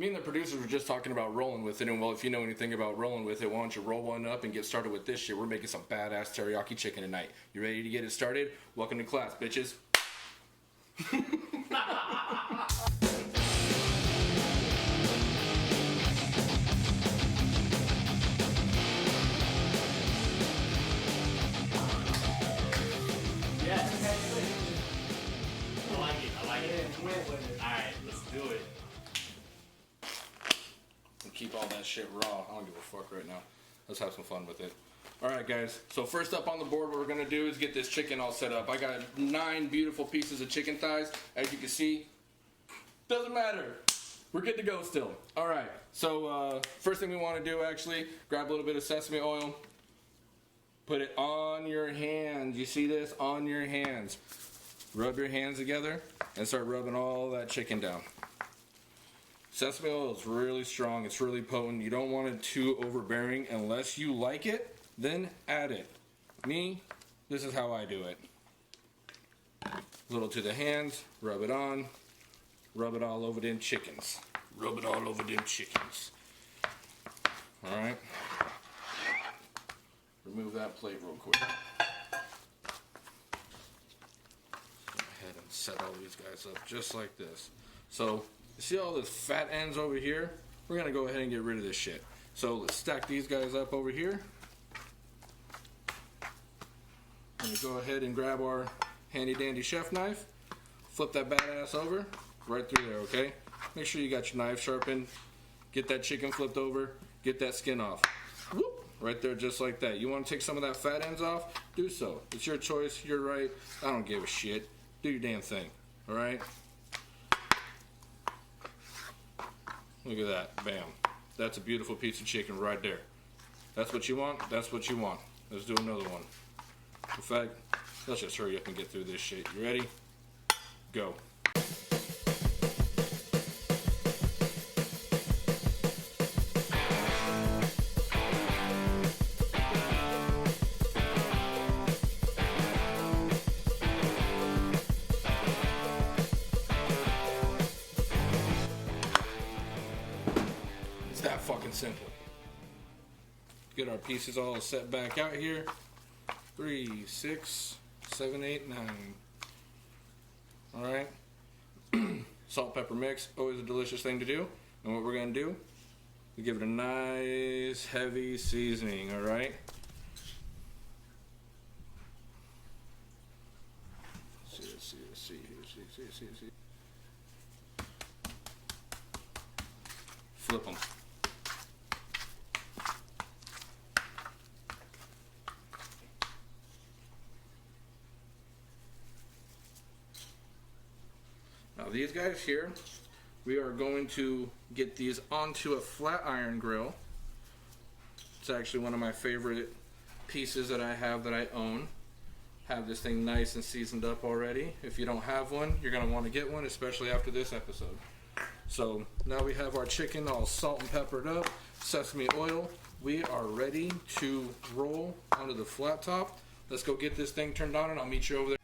Me and the producers were just talking about rolling with it, and well, if you know anything about rolling with it, why don't you roll one up and get started with this shit. We're making some badass teriyaki chicken tonight. You ready to get it started? Welcome to class, bitches. Alright, let's do it. Keep all that shit raw. I don't give a fuck right now. Let's have some fun with it. Alright guys, so first up on the board what we're going to do is get this chicken all set up. I got 9 beautiful pieces of chicken thighs. As you can see, doesn't matter. We're good to go still. Alright, so first thing we want to do actually, grab a little bit of sesame oil. Put it on your hands. You see this? On your hands. Rub your hands together and start rubbing all that chicken down. Sesame oil is really strong, it's really potent. You don't want it too overbearing. Unless you like it, then add it. Me, this is how I do it. A little to the hands, rub it on, rub it all over them chickens. Rub it all over them chickens. Alright. Remove that plate real quick. Go ahead and set all these guys up just like this. So, you see all this fat ends over here? We're going to go ahead and get rid of this shit. So let's stack these guys up over here. I'm going to go ahead and grab our handy dandy chef knife. Flip that badass over, right through there, okay? Make sure you got your knife sharpened. Get that chicken flipped over. Get that skin off. Whoop, right there just like that. You want to take some of that fat ends off? Do so. It's your choice. You're right. I don't give a shit. Do your damn thing, alright? Look at that, bam. That's a beautiful piece of chicken right there. That's what you want, that's what you want. Let's do another one. In fact, let's just hurry up and get through this shit. You ready? Go. That fucking simple. Get our pieces all set back out here. 3, 6, 7, 8, 9. Alright. Salt, pepper mix, always a delicious thing to do. And what we're going to do, we give it a nice heavy seasoning, alright? See. Flip them. Now these guys here, we are going to get these onto a flat iron grill. It's actually one of my favorite pieces that I have that I own. Have this thing nice and seasoned up already. If you don't have one, you're going to want to get one, especially after this episode. So now we have our chicken all salt and peppered up, sesame oil. We are ready to roll onto the flat top. Let's go get this thing turned on and I'll meet you over there.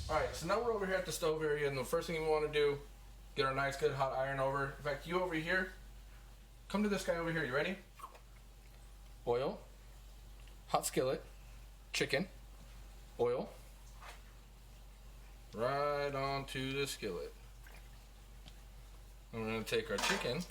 Alright, so now we're over here at the stove area, and the first thing we want to do, get our nice good hot iron over. In fact, you over here, come to this guy over here. You ready? Oil, hot skillet, chicken, oil, right onto the skillet. And we're going to take our chicken.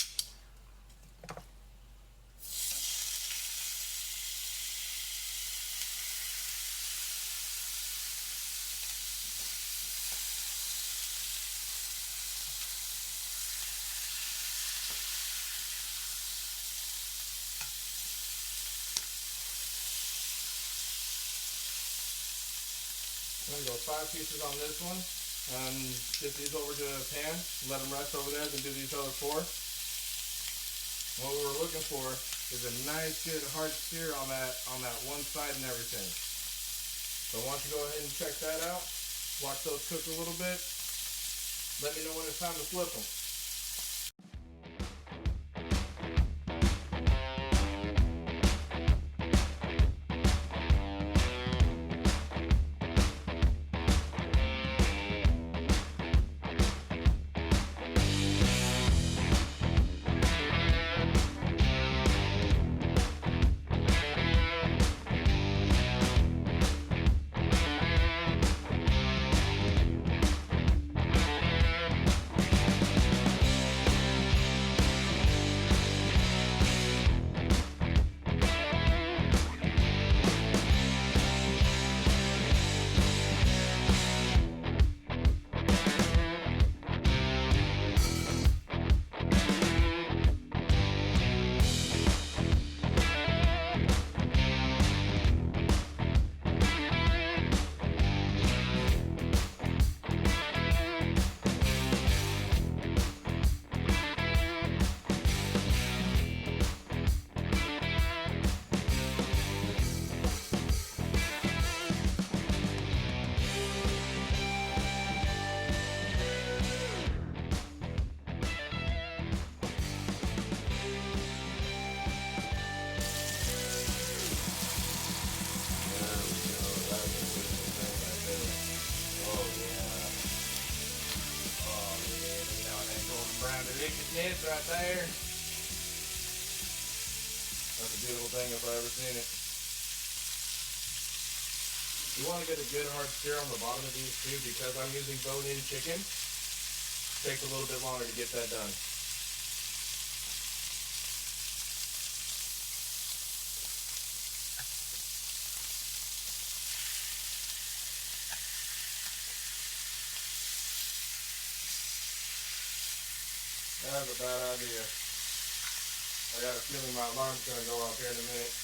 I'm going to go 5 pieces on this one and get these over to a pan, let them rest over there, then do these other 4. What we were looking for is a nice good hard sear on that one side and everything. So why don't you go ahead and check that out, watch those cook a little bit, let me know when it's time to flip them. chickeness right there. That's a beautiful thing if I ever seen it. You want to get a good hard sear on the bottom of these too, because I'm using bone-in chicken. It takes a little bit longer to get that done. That's a bad idea. I got a feeling my alarm's going to go off here in a minute.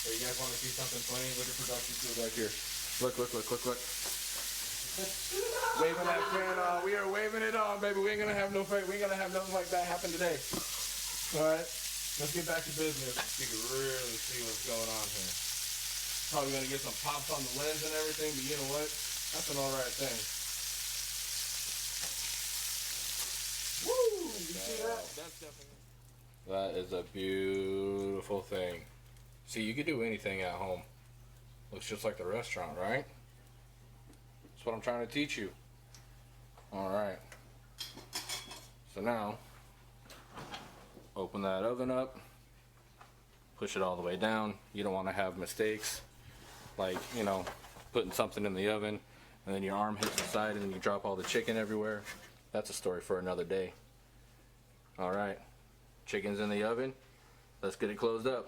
So you guys want to see something funny? Look at production crew back here. Look. Waving that fan on. We are waving it on, baby. We ain't going to have no fight. We ain't going to have nothing like that happen today. Alright, let's get back to business. You can really see what's going on here. Probably going to get some pops on the lens and everything, but you know what? That's an alright thing. Woo! You see that? That's definitely... That is a beautiful thing. See, you could do anything at home. Looks just like the restaurant, right? That's what I'm trying to teach you. Alright. So now, open that oven up. Push it all the way down. You don't want to have mistakes. Like, you know, putting something in the oven and then your arm hits the side and then you drop all the chicken everywhere. That's a story for another day. Alright. Chicken's in the oven. Let's get it closed up.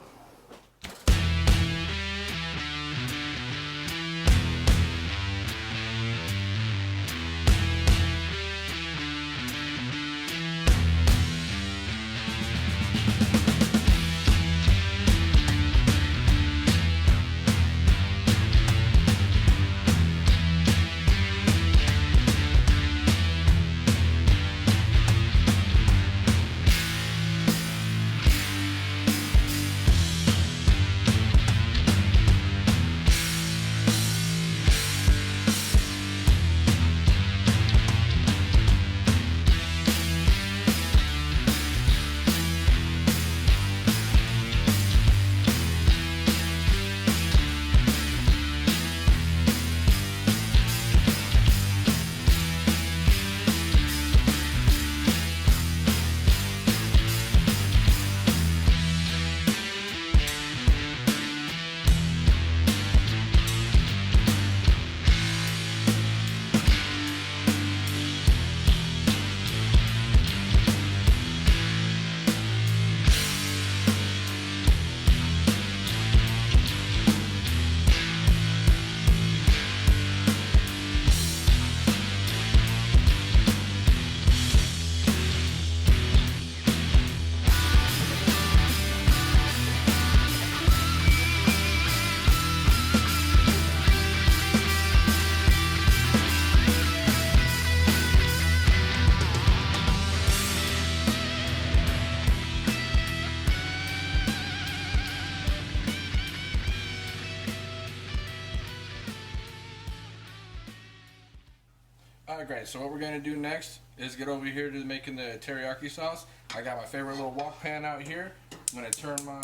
Alright guys, so what we're going to do next is get over here to making the teriyaki sauce. I got my favorite little wok pan out here. I'm going to turn my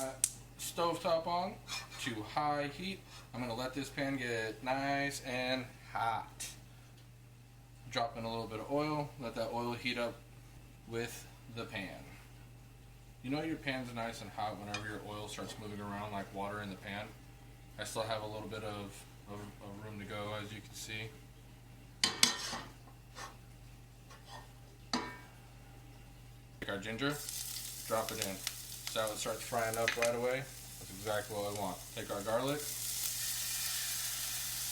stovetop on to high heat. I'm going to let this pan get nice and hot. Drop in a little bit of oil, let that oil heat up with the pan. You know your pan's nice and hot whenever your oil starts moving around like water in the pan. I still have a little bit of room to go, as you can see. Take our ginger, drop it in. So it starts frying up right away. That's exactly what I want. Take our garlic,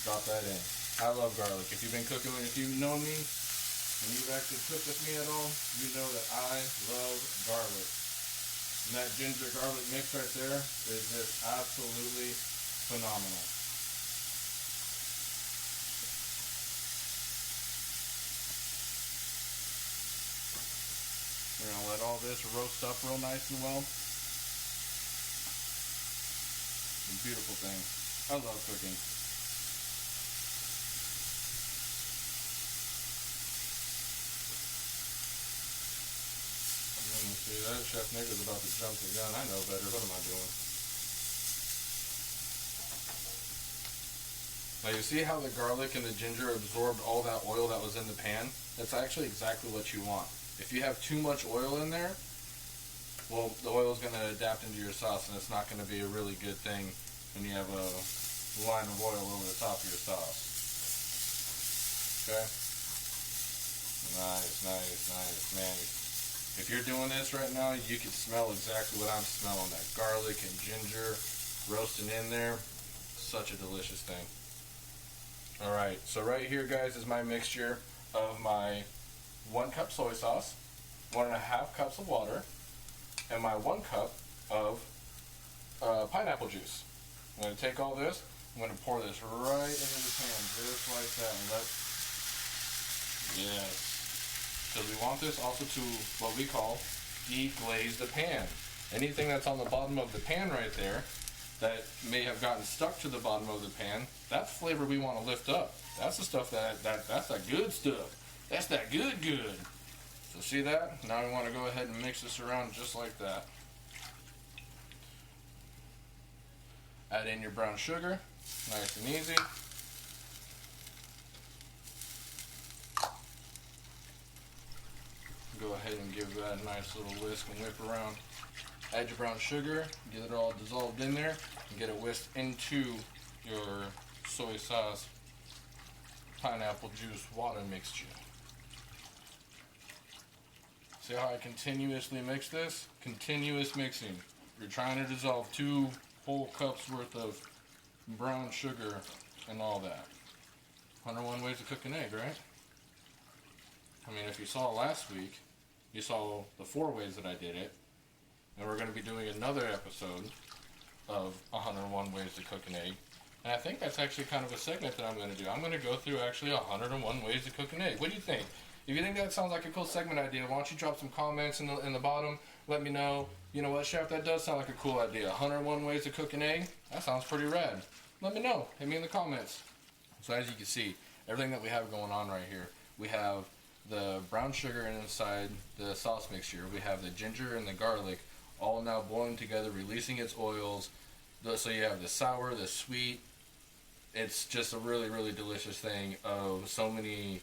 drop that in. I love garlic. If you've been cooking, if you've known me, and you've actually cooked with me at all, you know that I love garlic. And that ginger garlic mix right there is just absolutely phenomenal. We're going to let all this roast up real nice and well. It's a beautiful thing. I love cooking. See that? Chef Nick is about to jump the gun. I know better. What am I doing? Now you see how the garlic and the ginger absorbed all that oil that was in the pan? That's actually exactly what you want. If you have too much oil in there, well, the oil is going to adapt into your sauce, and it's not going to be a really good thing when you have a line of oil over the top of your sauce. Okay? Nice, nice, nice. Man, if you're doing this right now, you can smell exactly what I'm smelling. That garlic and ginger roasting in there. Such a delicious thing. Alright, so right here, guys, is my mixture of my 1 cup soy sauce, 1.5 cups of water, and my 1 cup of pineapple juice. I'm going to take all this, I'm going to pour this right into the pan, just like that, and yes. So we want this also to what we call deglaze the pan. Anything that's on the bottom of the pan right there that may have gotten stuck to the bottom of the pan, that's flavor we want to lift up. That's the stuff that's that good stuff. That's that good. So see that? Now we want to go ahead and mix this around just like that. Add in your brown sugar, nice and easy. Go ahead and give that a nice little whisk and whip around. Add your brown sugar, get it all dissolved in there, and get it whisked into your soy sauce, pineapple juice, water mixture. See how I continuously mix this? Continuous mixing. You're trying to dissolve 2 whole cups worth of brown sugar and all that. 101 ways to cook an egg, right? I mean, if you saw last week, you saw the 4 ways that I did it. And we're going to be doing another episode of 101 ways to cook an egg. And I think that's actually kind of a segment that I'm going to do. I'm going to go through actually 101 ways to cook an egg. What do you think? If you think that sounds like a cool segment idea, why don't you drop some comments in the bottom. Let me know. You know what, Chef, that does sound like a cool idea. 101 ways to cook an egg? That sounds pretty rad. Let me know. Hit me in the comments. So as you can see, everything that we have going on right here, we have the brown sugar inside the sauce mixture. We have the ginger and the garlic all now boiling together, releasing its oils. So you have the sour, the sweet. It's just a really, really delicious thing of so many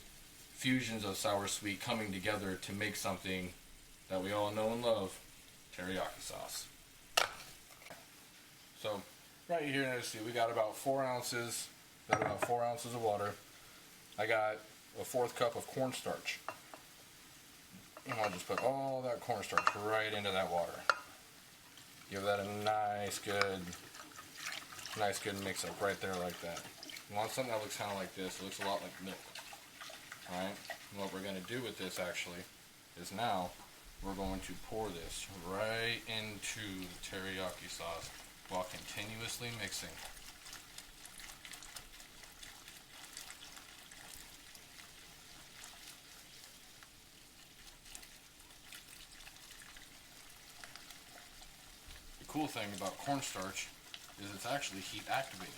fusions of sour sweet coming together to make something that we all know and love, teriyaki sauce. So right here, let's see, we got about 4 ounces, about 4 ounces of water. I got a 1/4 cup of cornstarch. And I'll just put all that cornstarch right into that water. Give that a nice good mix up right there like that. You want something that looks kind of like this. It looks a lot like milk. Alright? And what we're going to do with this actually is now we're going to pour this right into the teriyaki sauce while continuously mixing. The cool thing about cornstarch is it's actually heat activated.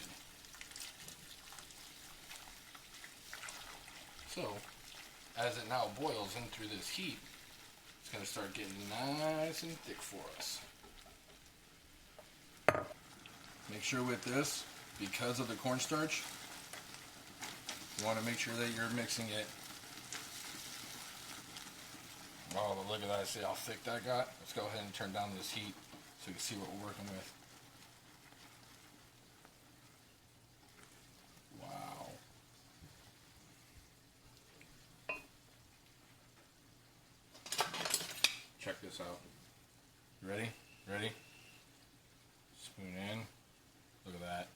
So, as it now boils in through this heat, it's going to start getting nice and thick for us. Make sure with this, because of the cornstarch, you want to make sure that you're mixing it. Oh, but look at that. See how thick that got? Let's go ahead and turn down this heat so you can see what we're working with. Wow. Check this out. You ready? Ready? Spoon in. Look at that.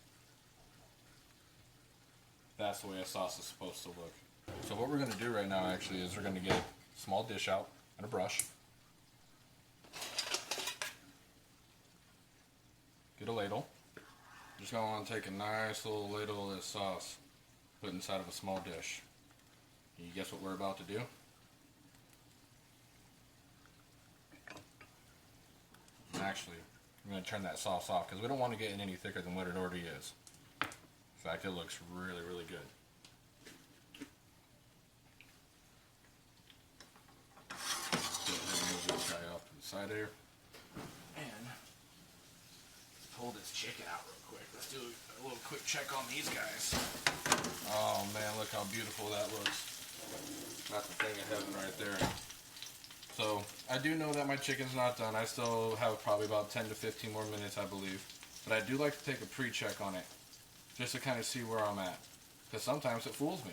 That's the way a sauce is supposed to look. So what we're going to do right now actually is we're going to get a small dish out and a brush. Get a ladle. Just going to want to take a nice little ladle of this sauce, put it inside of a small dish. Can you guess what we're about to do? Actually, I'm going to turn that sauce off because we don't want to get it any thicker than what it already is. In fact, it looks really, really good. Go ahead and move this guy off to the side here. And pull this chicken out real quick. Let's do a little quick check on these guys. Oh man, look how beautiful that looks. That's a thing of heaven right there. So I do know that my chicken's not done. I still have probably about 10 to 15 more minutes, I believe. But I do like to take a pre-check on it, just to kind of see where I'm at, because sometimes it fools me.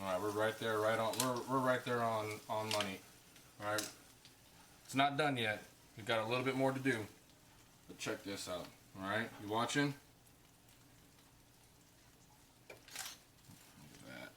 All right, we're right there, right on. We're right there on money. All right, it's not done yet. We've got a little bit more to do. But check this out. All right, you watching? Look at that.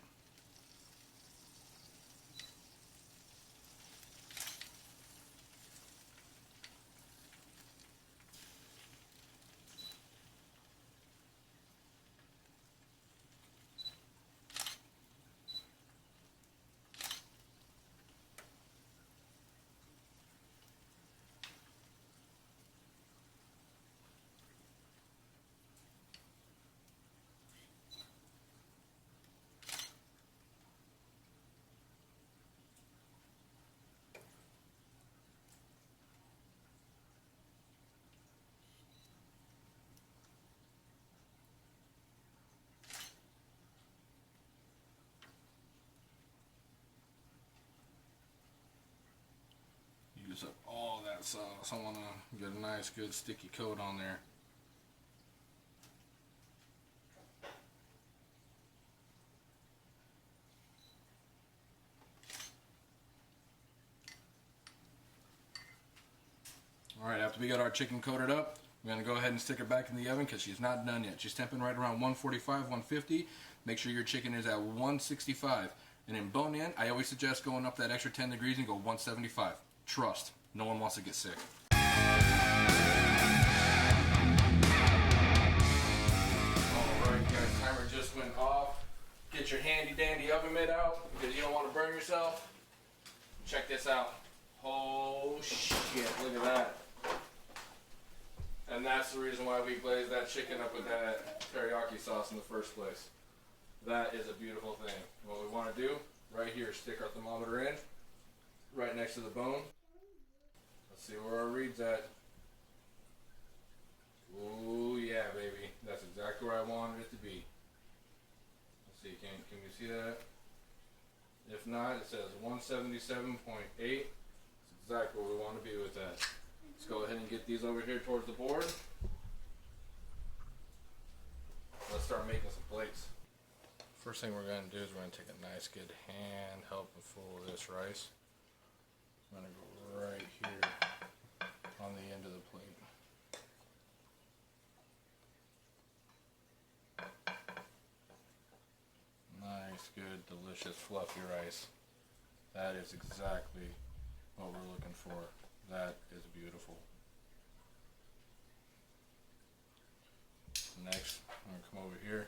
Use up all that sauce. I want to get a nice, good, sticky coat on there. Alright, after we got our chicken coated up, we're going to go ahead and stick her back in the oven because she's not done yet. She's temping right around 145, 150. Make sure your chicken is at 165. And in bone-in, I always suggest going up that extra 10 degrees and go 175. Trust, no one wants to get sick. Alright guys, timer just went off. Get your handy dandy oven mitt out because you don't want to burn yourself. Check this out. Oh shit, look at that. And that's the reason why we glazed that chicken up with that teriyaki sauce in the first place. That is a beautiful thing. What we want to do, right here, stick our thermometer in, right next to the bone. Let's see where our read's at. Ooh yeah, baby. That's exactly where I wanted it to be. Let's see, can you see that? If not, it says 177.8. That's exactly where we want to be with that. Let's go ahead and get these over here towards the board. Let's start making some plates. First thing we're going to do is we're going to take a nice good hand helping full of this rice. I'm going to go right here on the end of the plate. Nice, good, delicious, fluffy rice. That is exactly what we're looking for. That is beautiful. Next, I'm going to come over here.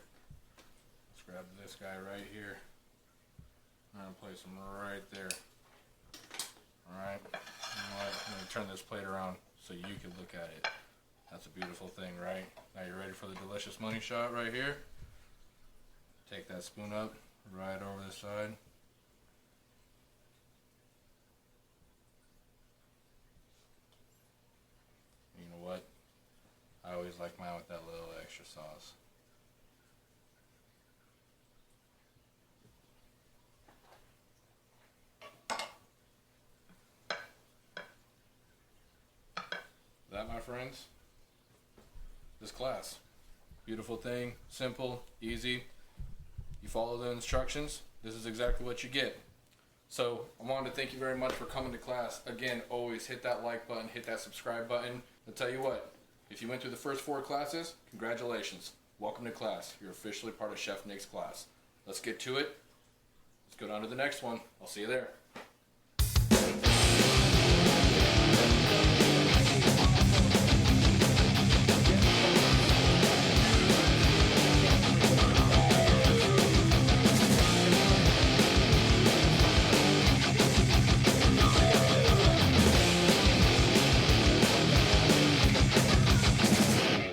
Let's grab this guy right here. I'm going to place him right there. Alright, you know what? I'm going to turn this plate around so you can look at it. That's a beautiful thing, right? Now you're ready for the delicious money shot right here. Take that spoon up, right over the side. You know what? I always like mine with that little extra sauce. That, my friends, is class. Beautiful thing, simple, easy. You follow the instructions, this is exactly what you get. So I wanted to thank you very much for coming to class. Again, always hit that like button, hit that subscribe button. I'll tell you what, if you went through the first 4 classes, congratulations. Welcome to class. You're officially part of Chef Nick's class. Let's get to it. Let's go down to the next one. I'll see you there.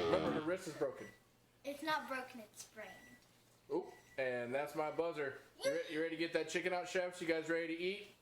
Remember, her wrist is broken. It's not broken, it's sprained. Oh. And that's my buzzer. You ready to get that chicken out, chefs? You guys ready to eat?